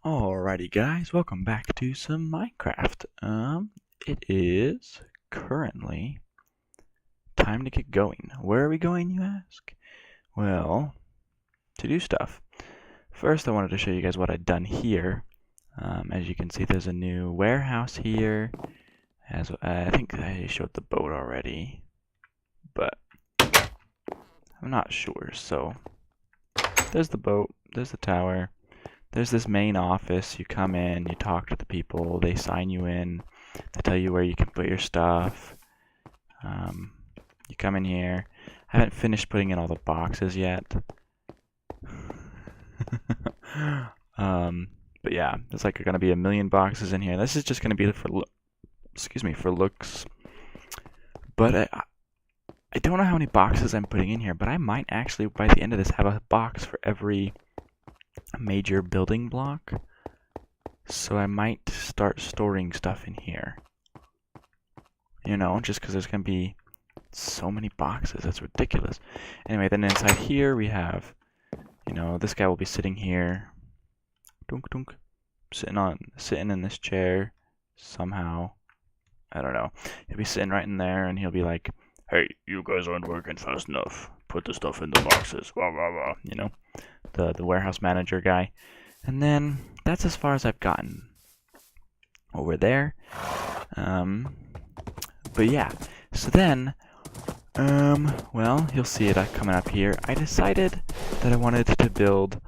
Alrighty guys, welcome back to some Minecraft. It is currently time to get going. Where are we going, you ask? Well, to do stuff. First I wanted to show you guys what I'd done here. As you can see, there's a new warehouse here. As I think I showed the boat already, but I'm not sure. So there's the boat, there's the tower. There's this main office. You come in, you talk to the people, they sign you in, they tell you where you can put your stuff. You come in here. I haven't finished putting in all the boxes yet. But yeah, there's like gonna be a million boxes in here. This is just gonna be for for looks. But I don't know how many boxes I'm putting in here, but I might actually by the end of this have a box for every major building block, so I might start storing stuff in here, just because there's gonna be so many boxes. That's ridiculous. Anyway, then inside here we have, this guy will be sitting here, dunk dunk, sitting in this chair somehow. I don't know. He'll be sitting right in there, and he'll be like, "Hey, you guys aren't working fast enough. Put the stuff in the boxes." Blah blah blah. The warehouse manager guy. And then that's as far as I've gotten over there. But yeah, so then, well, you'll see it coming up here. I decided that I wanted to build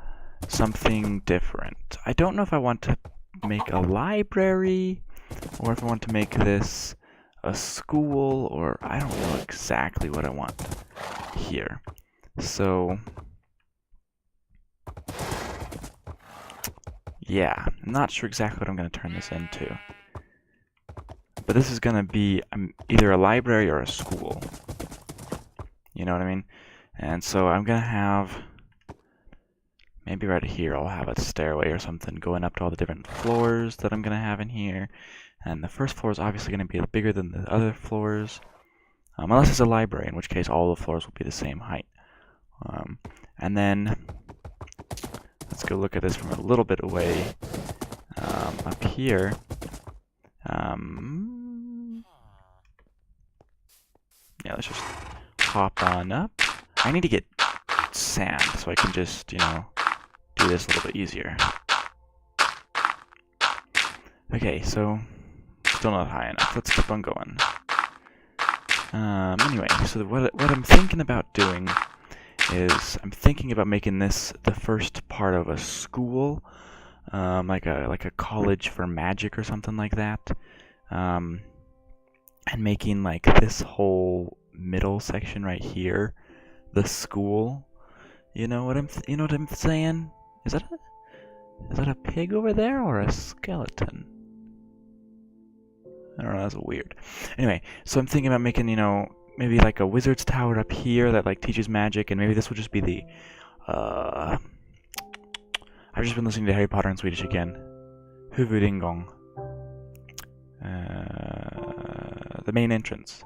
something different. I don't know if I want to make a library or if I want to make this a school, or I don't know exactly what I want here. So yeah, I'm not sure exactly what I'm going to turn this into. But this is going to be either a library or a school. You know what I mean? And so I'm going to have, maybe right here I'll have a stairway or something going up to all the different floors that I'm going to have in here. And the first floor is obviously going to be bigger than the other floors. Unless it's a library, in which case all the floors will be the same height. And then let's go look at this from a little bit away. Up here, yeah, let's just hop on up. I need to get sand so I can just, do this a little bit easier. Okay, so still not high enough. Let's keep on going. Anyway, so what I'm thinking about doing is I'm thinking about making this the first part of a school, like a college for magic or something like that, and making like this whole middle section right here the school. You know what I'm saying? Is that a pig over there or a skeleton? I don't know. That's weird. Anyway, so I'm thinking about making maybe like a wizard's tower up here that like teaches magic, and maybe this will just be the I've just been listening to Harry Potter in Swedish again. Huvudingång. The main entrance.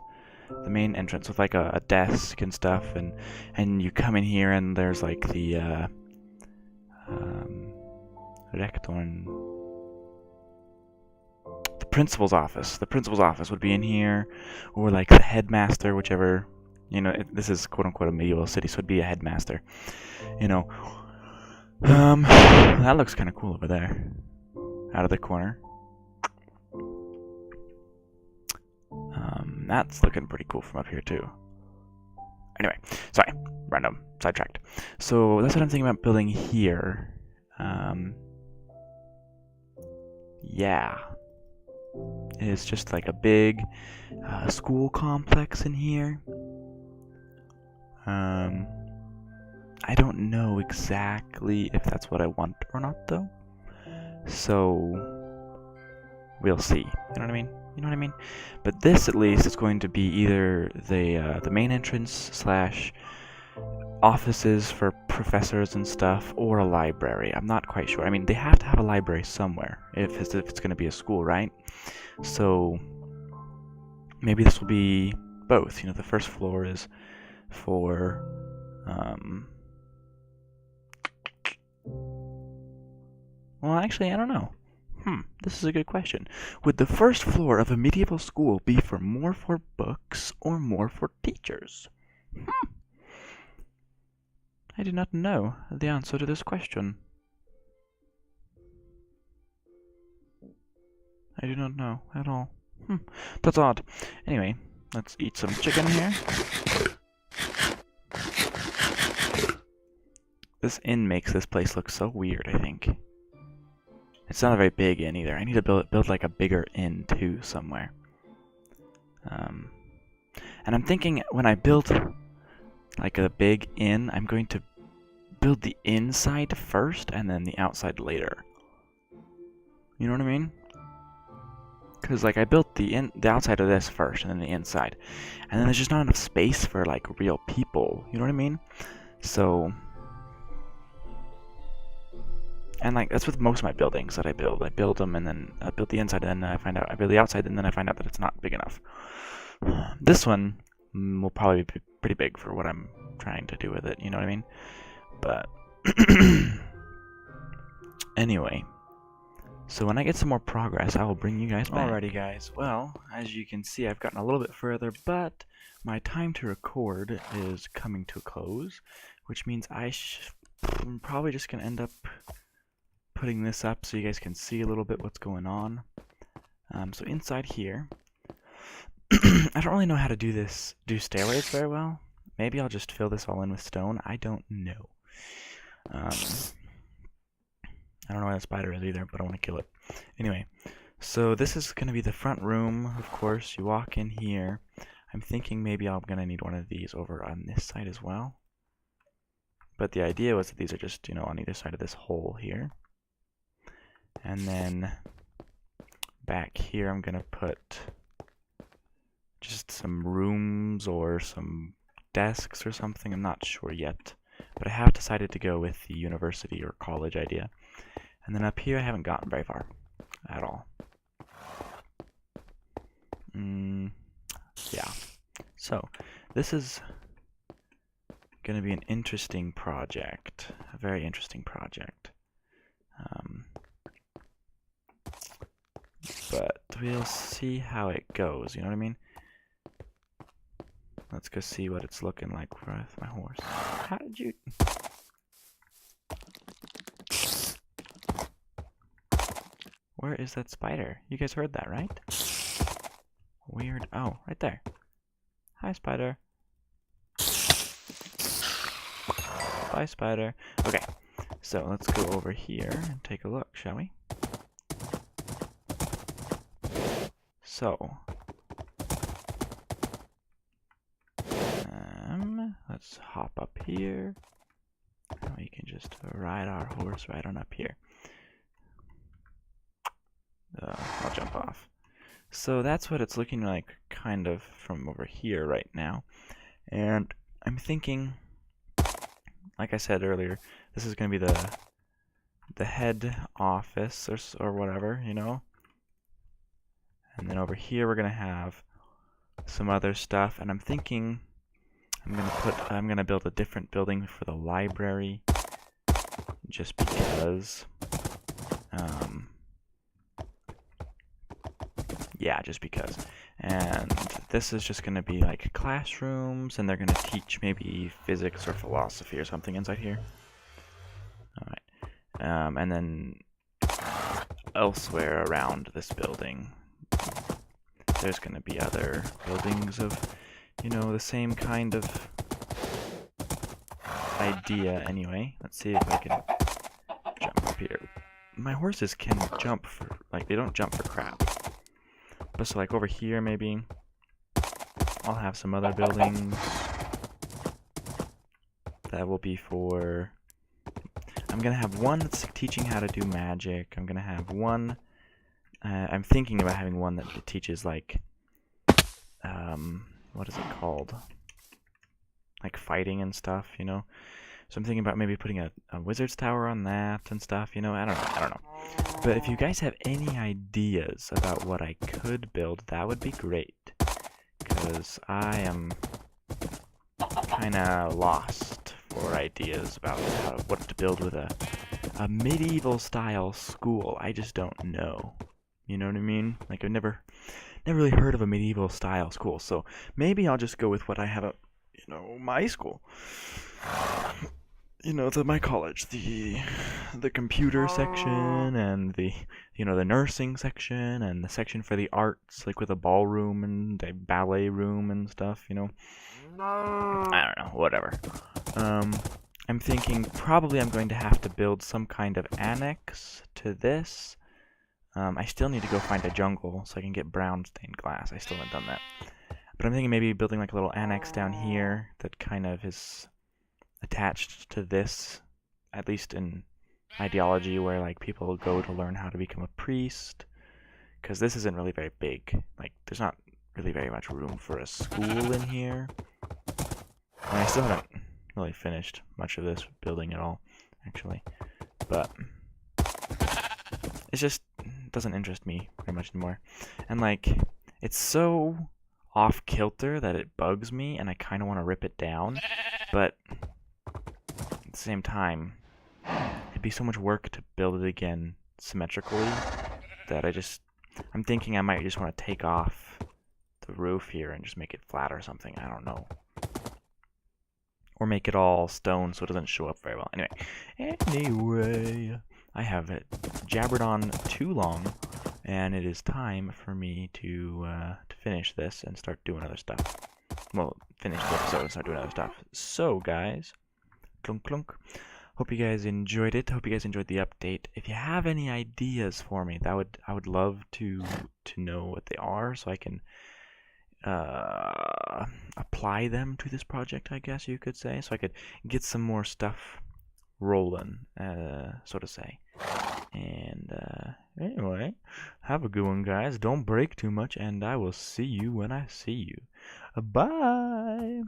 The main entrance with like a desk and stuff, and you come in here and there's like the rectorn. The principal's office. The principal's office would be in here, or like the headmaster, whichever. This is quote unquote a medieval city, so it'd be a headmaster. That looks kind of cool over there, out of the corner. That's looking pretty cool from up here too. Anyway, sorry, random, sidetracked. So that's what I'm thinking about building here. Yeah, it's just like a big school complex in here. I don't know exactly if that's what I want or not, though. So we'll see. You know what I mean? But this, at least, is going to be either the main entrance / offices for professors and stuff, or a library. I'm not quite sure. I mean, they have to have a library somewhere if it's going to be a school, right? So maybe this will be both. The first floor is for Well, actually, I don't know. This is a good question. Would the first floor of a medieval school be more for books or more for teachers? I do not know the answer to this question. I do not know at all. That's odd. Anyway, let's eat some chicken here. This inn makes this place look so weird, I think. It's not a very big inn either. I need to build like a bigger inn too somewhere. And I'm thinking when I build like a big inn, I'm going to build the inside first and then the outside later. You know what I mean? Because like I built the outside of this first and then the inside, and then there's just not enough space for like real people. You know what I mean? So, and like that's with most of my buildings that I build. I build them and then I build the inside, and then I build the outside, and then I find out that it's not big enough. This one will probably be pretty big for what I'm trying to do with it. You know what I mean? But anyway. So when I get some more progress, I will bring you guys back. Alrighty guys, well, as you can see, I've gotten a little bit further, but my time to record is coming to a close, which means I'm probably just going to end up putting this up so you guys can see a little bit what's going on. So inside here, I don't really know how to do stairways very well. Maybe I'll just fill this all in with stone. I don't know. I don't know where that spider is either, but I want to kill it. Anyway, so this is going to be the front room, of course. You walk in here. I'm thinking maybe I'm going to need one of these over on this side as well. But the idea was that these are just, you know, on either side of this hole here. And then back here I'm going to put just some rooms or some desks or something. I'm not sure yet. But I have decided to go with the university or college idea. And then up here, I haven't gotten very far at all. Yeah. So, this is going to be an interesting project. A very interesting project. But we'll see how it goes, you know what I mean? Let's go see what it's looking like with my horse. How did you... Where is that spider? You guys heard that, right? Weird. Oh, right there. Hi, spider. Bye, spider. Okay, so let's go over here and take a look, shall we? So, let's hop up here. We can just ride our horse right on up here. I'll jump off. So that's what it's looking like kind of from over here right now. And I'm thinking, like I said earlier, this is going to be the head office or whatever, you know. And then over here we're going to have some other stuff, and I'm thinking I'm going to build a different building for the library just because yeah, just because. And this is just going to be like classrooms, and they're going to teach maybe physics or philosophy or something inside here. Alright. And then elsewhere around this building, there's going to be other buildings of, you know, the same kind of idea anyway. Let's see if I can jump up here. My horses can jump for, like, they don't jump for crap. But so like over here maybe I'll have some other buildings that will be for, I'm gonna have one that's teaching how to do magic. I'm gonna have one, I'm thinking about having one that teaches like what is it called, like fighting and stuff, you know. So I'm thinking about maybe putting a wizard's tower on that and stuff, you know. I don't know. But if you guys have any ideas about what I could build, that would be great. Because I am kind of lost for ideas about what to build with a a medieval style school. I just don't know. You know what I mean? Like I've never really heard of a medieval style school. So maybe I'll just go with what I have at, my school. My college, the computer section and the nursing section and the section for the arts, like with a ballroom and a ballet room and stuff, I don't know, whatever. I'm thinking probably I'm going to have to build some kind of annex to this. I still need to go find a jungle so I can get brown stained glass. I still haven't done that. But I'm thinking maybe building like a little annex down here that kind of is attached to this, at least in ideology, where like people go to learn how to become a priest, because this isn't really very big. Like there's not really very much room for a school in here, and I still haven't really finished much of this building at all, actually. But it just doesn't interest me very much anymore, and like it's so off kilter that it bugs me, and I kind of want to rip it down, but at the same time, it'd be so much work to build it again symmetrically that I'm thinking I might just want to take off the roof here and just make it flat or something. I don't know. Or make it all stone so it doesn't show up very well. Anyway, I have jabbered on too long, and it is time for me to finish this and start doing other stuff. Well, finish the episode and start doing other stuff. So, guys, clunk clunk. Hope you guys enjoyed it. Hope you guys enjoyed the update. If you have any ideas for me, I would love to know what they are, so I can apply them to this project, I guess you could say, so I could get some more stuff rolling, so to say. And anyway, have a good one, guys. Don't break too much, and I will see you when I see you. Bye.